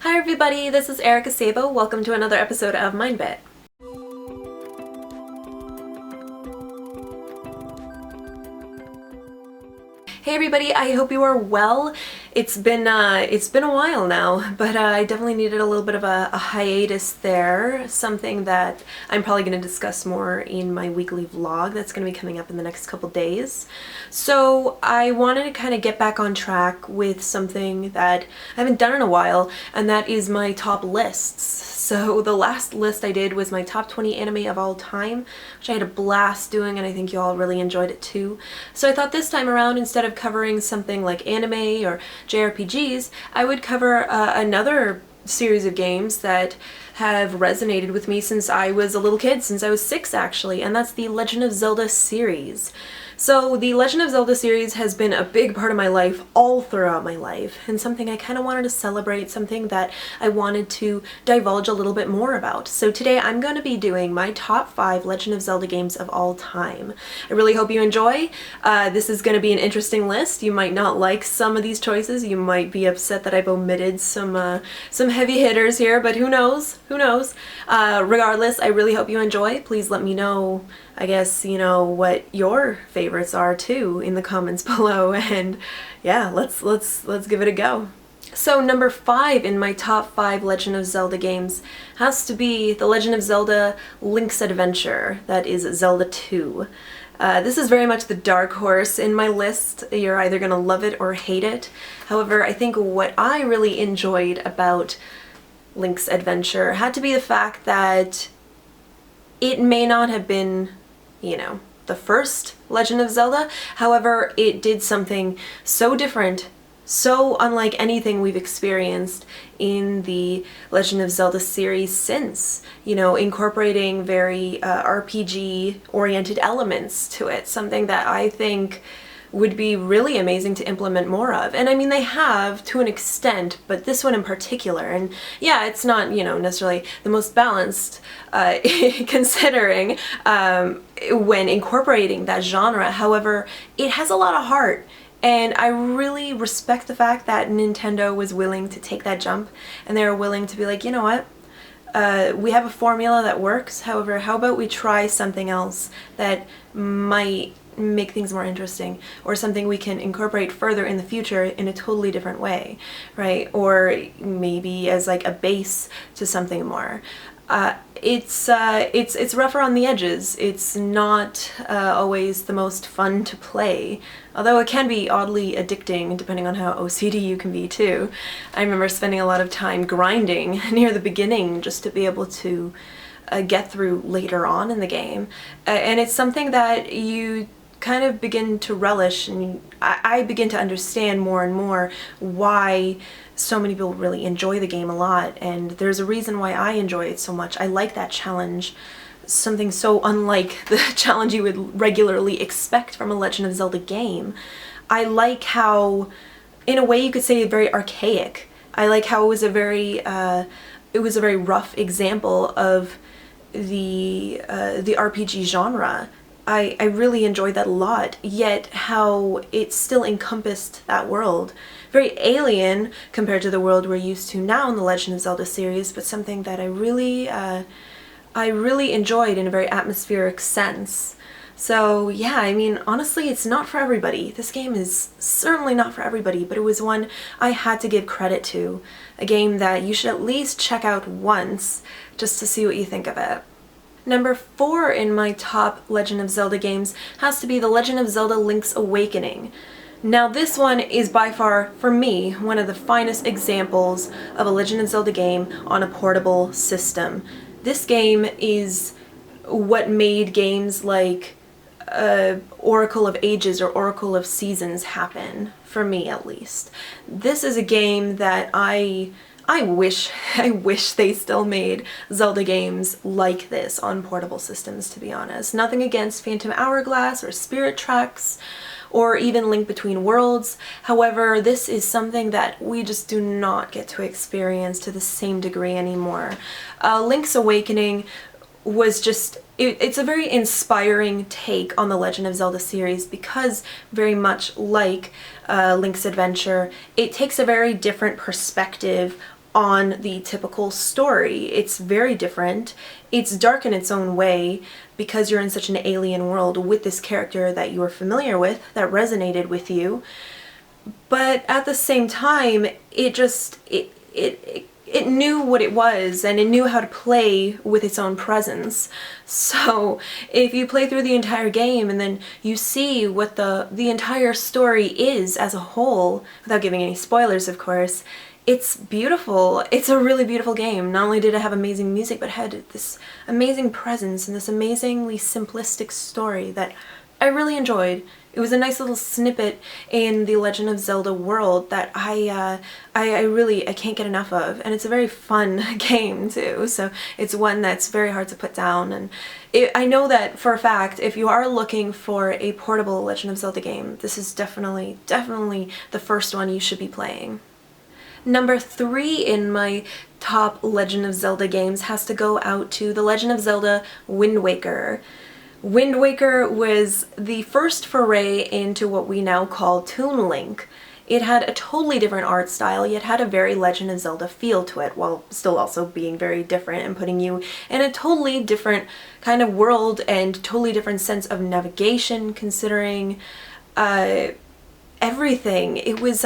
Hi everybody, this is Erica Sabo. Welcome to another episode of MindBit. Hey everybody, I hope you are well. It's been a while now, but I definitely needed a little bit of a hiatus there, something that I'm probably going to discuss more in my weekly vlog that's going to be coming up in the next couple days. So I wanted to kind of get back on track with something that I haven't done in a while, and that is my top lists. So the last list I did was my top 20 anime of all time, which I had a blast doing, and I think you all really enjoyed it too. So I thought this time around, instead of covering something like anime or JRPGs, I would cover another series of games that have resonated with me since I was a little kid, since I was 6 actually, and that's the Legend of Zelda series. So the Legend of Zelda series has been a big part of my life all throughout my life, and something I kind of wanted to celebrate, something that I wanted to divulge a little bit more about. So today I'm going to be doing my top 5 Legend of Zelda games of all time. I really hope you enjoy. This is going to be an interesting list. You might not like some of these choices. You might be upset that I've omitted some heavy hitters here, but who knows? Who knows? Regardless, I really hope you enjoy. Please let me know, I guess, you know, what your favorites are too in the comments below, and yeah, let's give it a go. So number 5 in my top 5 Legend of Zelda games has to be The Legend of Zelda Link's Adventure, that is Zelda 2. This is very much the dark horse in my list. You're either gonna love it or hate it. However, I think what I really enjoyed about Link's Adventure had to be the fact that it may not have been, you know, the first Legend of Zelda. However, it did something so different, so unlike anything we've experienced in the Legend of Zelda series since, you know, incorporating very RPG-oriented elements to it, something that I think would be really amazing to implement more of. And I mean, they have to an extent, but this one in particular, and yeah, it's not, you know, necessarily the most balanced considering when incorporating that genre. However, it has a lot of heart, and I really respect the fact that Nintendo was willing to take that jump, and they were willing to be like, you know what? We have a formula that works, however, how about we try something else that might make things more interesting, or something we can incorporate further in the future in a totally different way, right? Or maybe as like a base to something more. It's rougher on the edges. It's not always the most fun to play, although it can be oddly addicting depending on how OCD you can be too. I remember spending a lot of time grinding near the beginning just to be able to get through later on in the game, and it's something that you kind of begin to relish, and I begin to understand more and more why so many people really enjoy the game a lot, and there's a reason why I enjoy it so much. I like that challenge, something so unlike the challenge you would regularly expect from a Legend of Zelda game. I like how, in a way you could say, very archaic. I like how it was a very rough example of the RPG genre. I really enjoyed that a lot, yet how it still encompassed that world. Very alien compared to the world we're used to now in the Legend of Zelda series, but something that I really enjoyed in a very atmospheric sense. So yeah, I mean, honestly, it's not for everybody. This game is certainly not for everybody, but it was one I had to give credit to. A game that you should at least check out once, just to see what you think of it. Number 4 in my top Legend of Zelda games has to be The Legend of Zelda Link's Awakening. Now this one is by far, for me, one of the finest examples of a Legend of Zelda game on a portable system. This game is what made games like Oracle of Ages or Oracle of Seasons happen, for me at least. This is a game that I wish they still made Zelda games like this on portable systems, to be honest. Nothing against Phantom Hourglass or Spirit Tracks, or even Link Between Worlds. However, this is something that we just do not get to experience to the same degree anymore. Link's Awakening was just, it's a very inspiring take on the Legend of Zelda series, because very much like Link's Adventure, it takes a very different perspective on the typical story. It's very different. It's dark in its own way because you're in such an alien world with this character that you were familiar with, that resonated with you. But at the same time, it knew what it was, and it knew how to play with its own presence. So if you play through the entire game and then you see what the entire story is as a whole, without giving any spoilers of course, it's beautiful. It's a really beautiful game. Not only did it have amazing music, but it had this amazing presence and this amazingly simplistic story that I really enjoyed. It was a nice little snippet in the Legend of Zelda world that I can't get enough of, and it's a very fun game too, so it's one that's very hard to put down. And I know that for a fact, if you are looking for a portable Legend of Zelda game, this is definitely the first one you should be playing. Number 3 in my top Legend of Zelda games has to go out to The Legend of Zelda Wind Waker. Wind Waker was the first foray into what we now call Toon Link. It had a totally different art style, yet had a very Legend of Zelda feel to it, while still also being very different and putting you in a totally different kind of world and totally different sense of navigation, considering everything. It was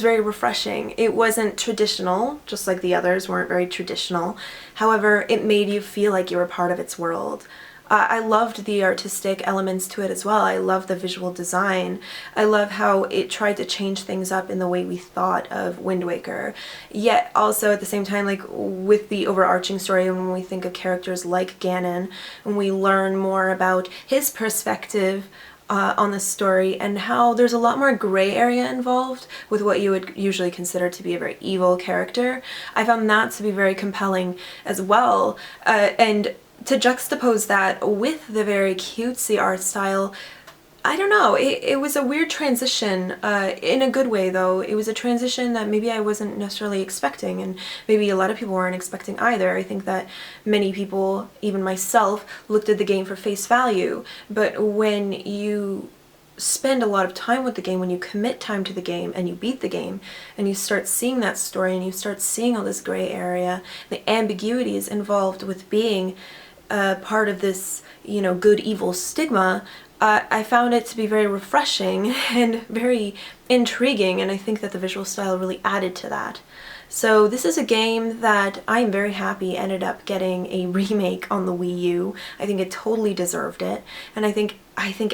very refreshing. It wasn't traditional, just like the others weren't very traditional. However, it made you feel like you were part of its world. I loved the artistic elements to it as well. I love the visual design. I love how it tried to change things up in the way we thought of Wind Waker. Yet also at the same time, like with the overarching story, when we think of characters like Ganon, and we learn more about his perspective on the story, and how there's a lot more gray area involved with what you would usually consider to be a very evil character. I found that to be very compelling as well. And to juxtapose that with the very cutesy art style, I don't know, it was a weird transition, in a good way though. It was a transition that maybe I wasn't necessarily expecting, and maybe a lot of people weren't expecting either. I think that many people, even myself, looked at the game for face value, but when you spend a lot of time with the game, when you commit time to the game and you beat the game and you start seeing that story and you start seeing all this gray area, the ambiguities involved with being part of this, you know, good-evil stigma, I found it to be very refreshing and very intriguing, and I think that the visual style really added to that. So this is a game that I'm very happy ended up getting a remake on the Wii U. I think it totally deserved it, and I think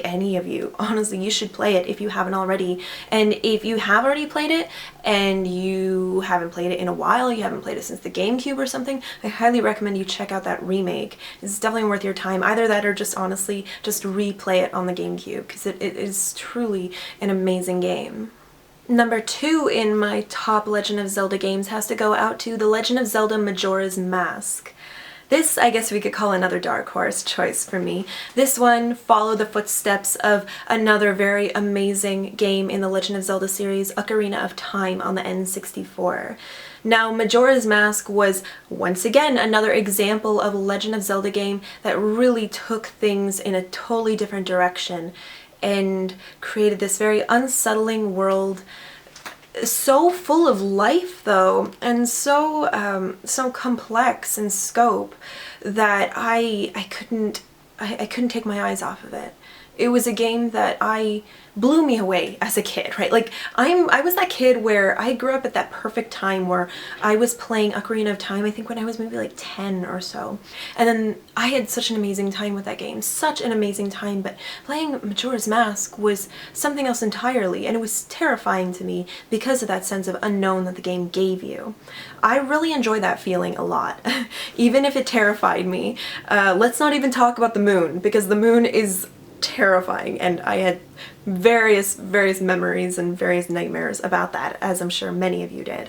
any of you, honestly, you should play it if you haven't already. And if you have already played it and you haven't played it in a while, you haven't played it since the GameCube or something, I highly recommend you check out that remake. It's definitely worth your time. Either that or just honestly just replay it on the GameCube, because it is truly an amazing game. Number 2 in my top Legend of Zelda games has to go out to The Legend of Zelda Majora's Mask. This, I guess we could call another dark horse choice for me. This one followed the footsteps of another very amazing game in the Legend of Zelda series, Ocarina of Time on the N64. Now, Majora's Mask was once again another example of a Legend of Zelda game that really took things in a totally different direction and created this very unsettling world, so full of life though, and so complex in scope that I couldn't take my eyes off of it. It was a game that blew me away as a kid, right? Like I was that kid where I grew up at that perfect time where I was playing Ocarina of Time, I think when I was maybe like 10 or so. And then I had such an amazing time with that game, such an amazing time, but playing Majora's Mask was something else entirely, and it was terrifying to me because of that sense of unknown that the game gave you. I really enjoyed that feeling a lot, even if it terrified me. Let's not even talk about the moon, because the moon is terrifying, and I had various memories and various nightmares about that, as I'm sure many of you did.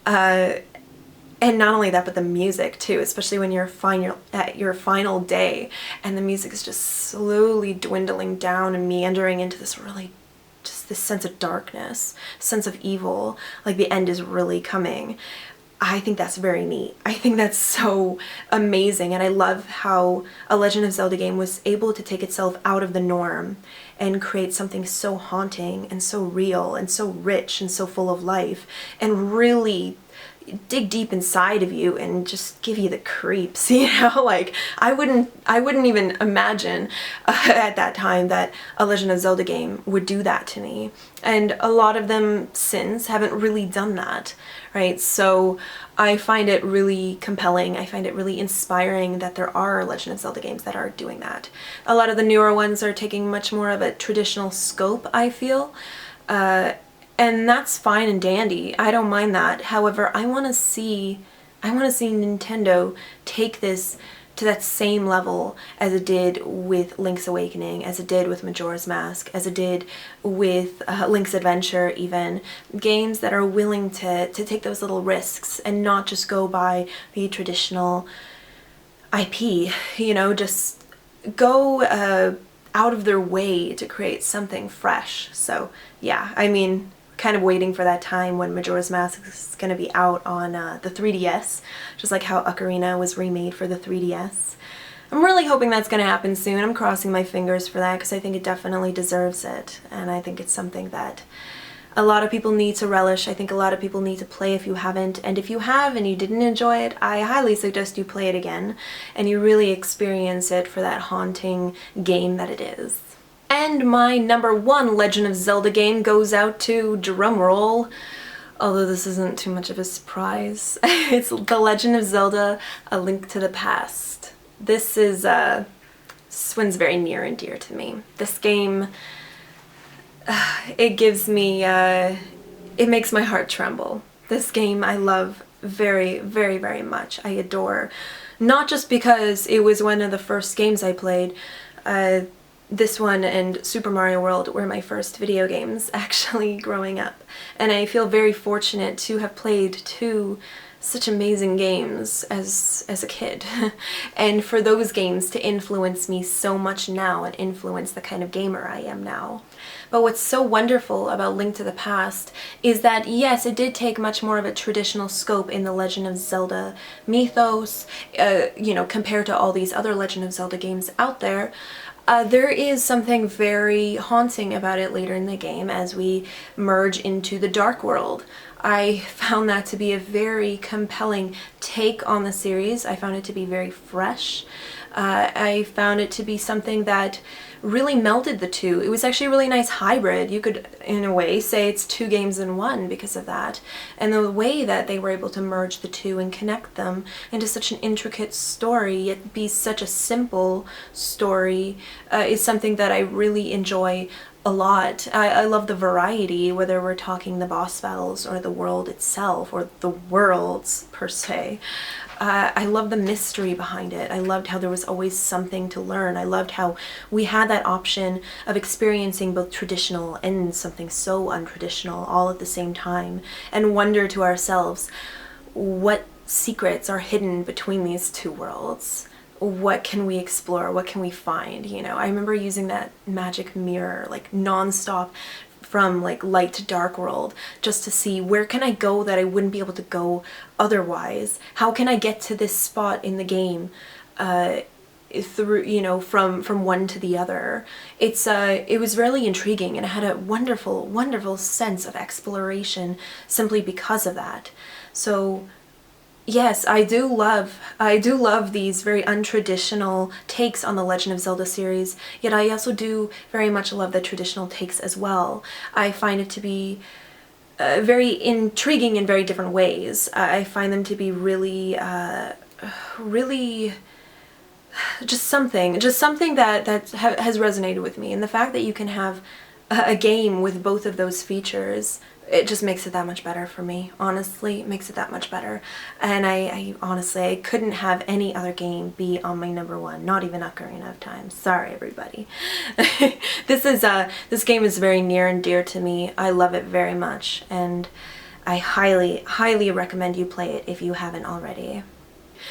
And not only that, but the music too, especially when you're at your final day and the music is just slowly dwindling down and meandering into this really, just this sense of darkness, sense of evil, like the end is really coming. I think that's very neat. I think that's so amazing, and I love how a Legend of Zelda game was able to take itself out of the norm and create something so haunting and so real and so rich and so full of life, and really, dig deep inside of you and just give you the creeps, you know? Like, I wouldn't even imagine at that time that a Legend of Zelda game would do that to me. And a lot of them since haven't really done that, right? So I find it really compelling. I find it really inspiring that there are Legend of Zelda games that are doing that. A lot of the newer ones are taking much more of a traditional scope, I feel. And that's fine and dandy. I don't mind that. However, I want to see Nintendo take this to that same level as it did with Link's Awakening, as it did with Majora's Mask, as it did with Link's Adventure even. Games that are willing to take those little risks and not just go by the traditional IP, you know, just go out of their way to create something fresh. So yeah, I mean, kind of waiting for that time when Majora's Mask is going to be out on the 3DS, just like how Ocarina was remade for the 3DS. I'm really hoping that's going to happen soon. I'm crossing my fingers for that because I think it definitely deserves it, and I think it's something that a lot of people need to relish. I think a lot of people need to play if you haven't, and if you have and you didn't enjoy it, I highly suggest you play it again and you really experience it for that haunting game that it is. And my number one Legend of Zelda game goes out to, drumroll, although this isn't too much of a surprise, it's The Legend of Zelda: A Link to the Past. This one's very near and dear to me. This game, it gives me, it makes my heart tremble. This game I love very, very, very much. I adore. Not just because it was one of the first games I played, this one and Super Mario World were my first video games actually growing up, and I feel very fortunate to have played two such amazing games as a kid and for those games to influence me so much now and influence the kind of gamer I am now. But what's so wonderful about Link to the Past is that yes, it did take much more of a traditional scope in the Legend of Zelda mythos, you know, compared to all these other Legend of Zelda games out there. There is something very haunting about it later in the game as we merge into the Dark World. I found that to be a very compelling take on the series. I found it to be very fresh. I found it to be something that really melded the two. It was actually a really nice hybrid. You could, in a way, say it's two games in one because of that. And the way that they were able to merge the two and connect them into such an intricate story, yet be such a simple story, is something that I really enjoy a lot. I love the variety, whether we're talking the boss battles or the world itself, or the worlds per se. I love the mystery behind it. I loved how there was always something to learn. I loved how we had that option of experiencing both traditional and something so untraditional all at the same time, and wonder to ourselves, what secrets are hidden between these two worlds? What can we explore? What can we find? You know, I remember using that magic mirror like nonstop from like light to dark world just to see where can I go that I wouldn't be able to go otherwise. How can I get to this spot in the game through, you know, from one to the other. It was really intriguing, and I had a wonderful sense of exploration simply because of that. So yes, I do love these very untraditional takes on the Legend of Zelda series, yet I also do very much love the traditional takes as well. I find it to be very intriguing in very different ways. I find them to be really just something that has resonated with me, and the fact that you can have a game with both of those features, it just makes it that much better for me. Honestly, it makes it that much better. And I honestly couldn't have any other game be on my number one, not even Ocarina of Time. Sorry, everybody. This game is very near and dear to me. I love it very much, and I highly recommend you play it if you haven't already.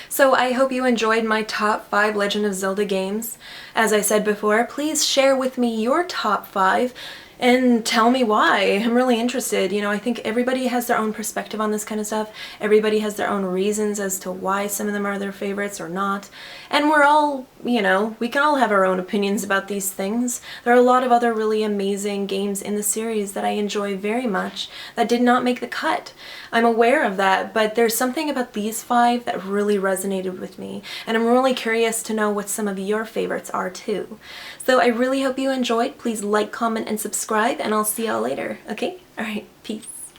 So I hope you enjoyed my top 5 Legend of Zelda games. As I said before, please share with me your top 5. and tell me why. I'm really interested. You know, I think everybody has their own perspective on this kind of stuff. Everybody has their own reasons as to why some of them are their favorites or not. And we're all, you know, we can all have our own opinions about these things. There are a lot of other really amazing games in the series that I enjoy very much that did not make the cut. I'm aware of that, but there's something about these 5 that really resonated with me. And I'm really curious to know what some of your favorites are too. So I really hope you enjoyed. Please like, comment, and subscribe, and I'll see y'all later. Okay? Alright, peace.